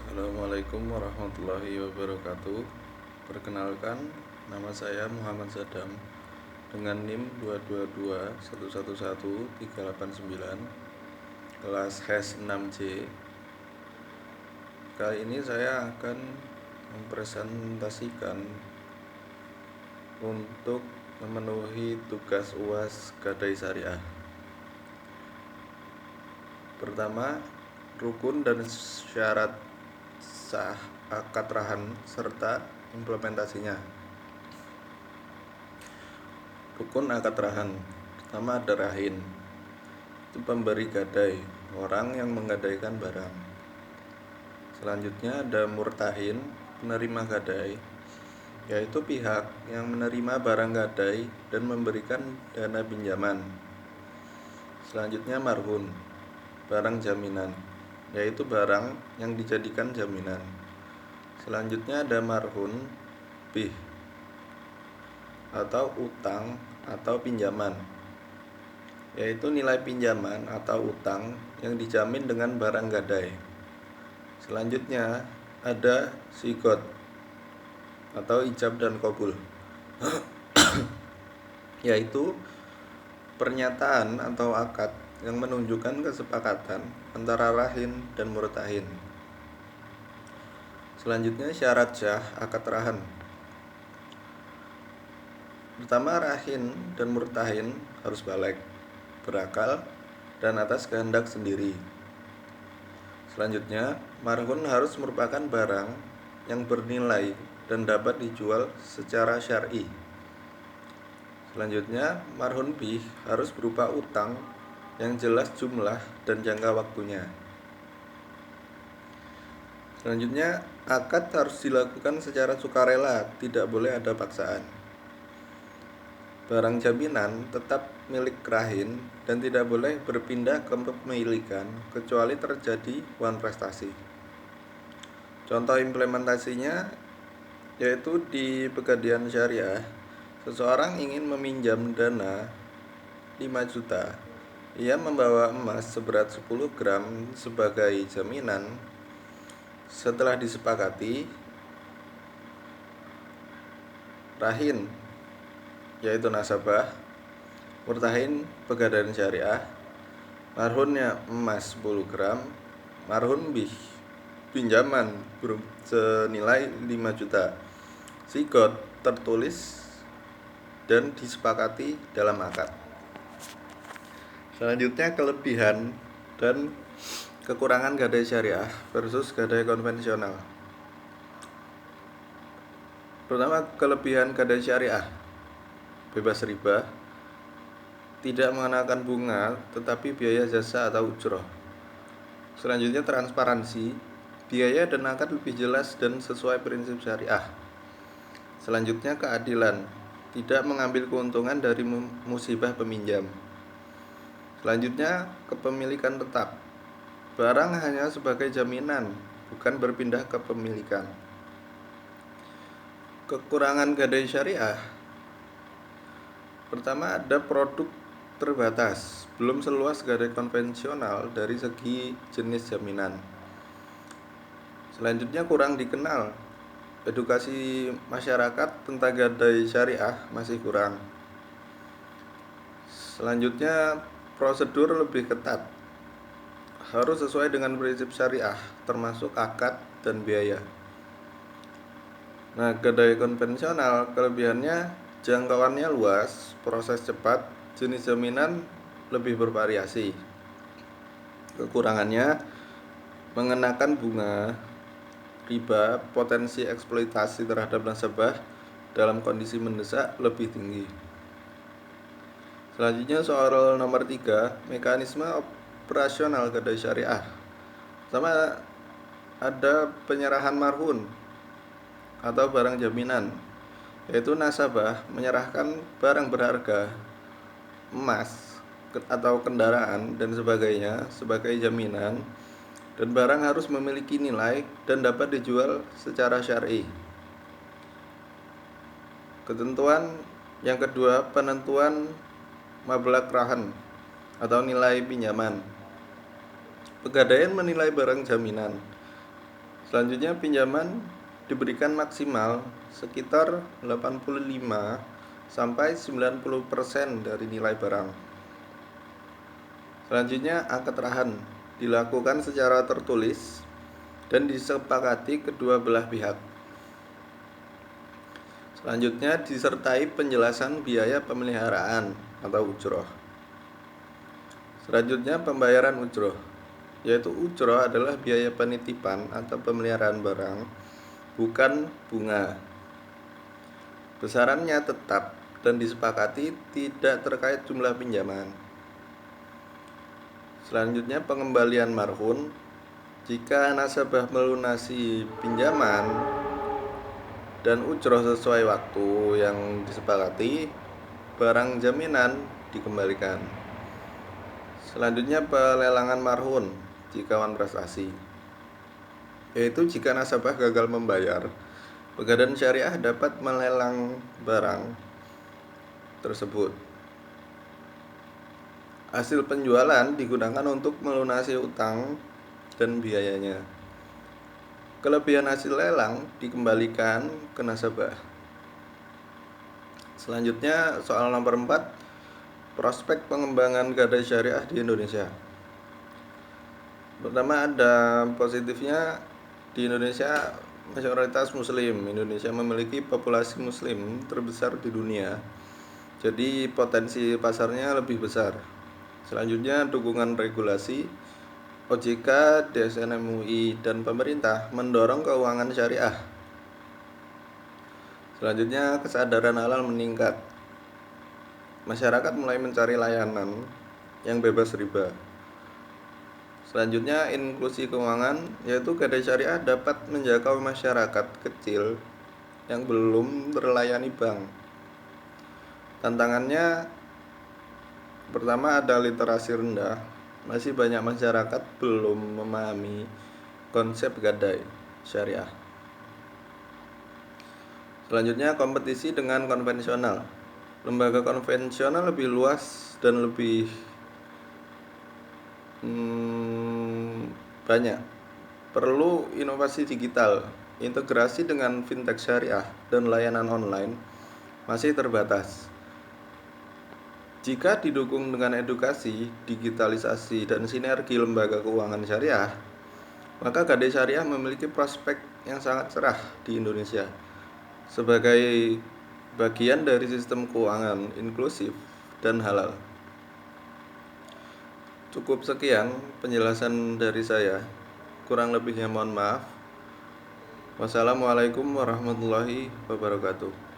Assalamualaikum warahmatullahi wabarakatuh. Perkenalkan, nama saya Muhammad Sadam dengan NIM 222111389 kelas HES 6C. Kali ini saya akan mempresentasikan untuk memenuhi tugas UAS Gadai Syariah. Pertama, rukun dan syarat sah akad rahan serta implementasinya. Rukun akad rahan. Pertama ada rahin. Itu pemberi gadai, orang yang menggadaikan barang. Selanjutnya ada murtahin, penerima gadai, yaitu pihak yang menerima barang gadai dan memberikan dana pinjaman. Selanjutnya marhun, barang jaminan, yaitu barang yang dijadikan jaminan. Selanjutnya ada marhun bih atau utang atau pinjaman, yaitu nilai pinjaman atau utang yang dijamin dengan barang gadai. Selanjutnya ada sigot atau ijab dan qabul yaitu pernyataan atau akad yang menunjukkan kesepakatan antara rahin dan murtahin. Selanjutnya syarat sah akad rahan. Pertama, rahin dan murtahin harus baligh, berakal, dan atas kehendak sendiri. Selanjutnya, marhun harus merupakan barang yang bernilai dan dapat dijual secara syar'i. Selanjutnya, marhun bih harus berupa utang yang jelas jumlah dan jangka waktunya. Selanjutnya, akad harus dilakukan secara sukarela, tidak boleh ada paksaan. Barang jaminan tetap milik rahin dan tidak boleh berpindah ke kepemilikan kecuali terjadi wan prestasi. Contoh implementasinya yaitu di Pegadaian Syariah, seseorang ingin meminjam dana 5 juta. Ia membawa emas seberat 10 gram sebagai jaminan. Setelah disepakati, rahin yaitu nasabah, murtahin Pegadaian Syariah, marhunnya emas 10 gram, marhun bih pinjaman senilai 5 juta. Sigot tertulis dan disepakati dalam akad. Selanjutnya kelebihan dan kekurangan gadai syariah versus gadai konvensional. Pertama, kelebihan gadai syariah: bebas riba, tidak mengenakan bunga tetapi biaya jasa atau ujroh. Selanjutnya transparansi, biaya dan akad lebih jelas dan sesuai prinsip syariah. Selanjutnya keadilan, tidak mengambil keuntungan dari musibah peminjam. Selanjutnya kepemilikan tetap, barang hanya sebagai jaminan, bukan berpindah kepemilikan. Kekurangan gadai syariah: pertama, ada produk terbatas, belum seluas gadai konvensional dari segi jenis jaminan. Selanjutnya kurang dikenal, edukasi masyarakat tentang gadai syariah masih kurang. Selanjutnya prosedur lebih ketat, harus sesuai dengan prinsip syariah, termasuk akad dan biaya. Nah, gadai konvensional kelebihannya jangkauannya luas, proses cepat, jenis jaminan lebih bervariasi. Kekurangannya mengenakan bunga, riba, potensi eksploitasi terhadap nasabah dalam kondisi mendesak lebih tinggi. Selanjutnya soal nomor 3, mekanisme operasional gadai syariah. Pertama, ada penyerahan marhun atau barang jaminan, yaitu nasabah menyerahkan barang berharga, emas atau kendaraan dan sebagainya sebagai jaminan, dan barang harus memiliki nilai dan dapat dijual secara syar'i. Ketentuan yang kedua, penentuan mablagh rahan atau nilai pinjaman. Pegadaian menilai barang jaminan. Selanjutnya pinjaman diberikan maksimal sekitar 85 sampai 90% dari nilai barang. Selanjutnya akad rahan dilakukan secara tertulis dan disepakati kedua belah pihak. Selanjutnya disertai penjelasan biaya pemeliharaan atau ujroh. Selanjutnya pembayaran ujroh, yaitu ujroh adalah biaya penitipan atau pemeliharaan barang, bukan bunga. Besarannya tetap dan disepakati, tidak terkait jumlah pinjaman. Selanjutnya pengembalian marhun. Jika nasabah melunasi pinjaman dan ujroh sesuai waktu yang disepakati, barang jaminan dikembalikan. Selanjutnya pelelangan marhun jika wan prestasi, yaitu jika nasabah gagal membayar, Pegadaian Syariah dapat melelang barang tersebut. Hasil penjualan digunakan untuk melunasi utang dan biayanya. Kelebihan hasil lelang dikembalikan ke nasabah. Selanjutnya soal nomor 4, prospek pengembangan gadai syariah di Indonesia. Pertama, ada positifnya. Di Indonesia mayoritas muslim. Indonesia memiliki populasi muslim terbesar di dunia, jadi potensi pasarnya lebih besar. Selanjutnya dukungan regulasi. OJK, DSN MUI, dan pemerintah mendorong keuangan syariah. Selanjutnya kesadaran halal meningkat. Masyarakat mulai mencari layanan yang bebas riba. Selanjutnya inklusi keuangan, yaitu gadai syariah dapat menjangkau masyarakat kecil yang belum terlayani bank. Tantangannya, pertama ada literasi rendah. Masih banyak masyarakat belum memahami konsep gadai syariah. Selanjutnya kompetisi dengan konvensional. Lembaga konvensional lebih luas dan lebih banyak. Perlu inovasi digital, integrasi dengan fintech syariah dan layanan online masih terbatas. Jika didukung dengan edukasi, digitalisasi, dan sinergi lembaga keuangan syariah, maka gadai syariah memiliki prospek yang sangat cerah di Indonesia sebagai bagian dari sistem keuangan inklusif dan halal. Cukup sekian penjelasan dari saya. Kurang lebihnya mohon maaf. Wassalamualaikum warahmatullahi wabarakatuh.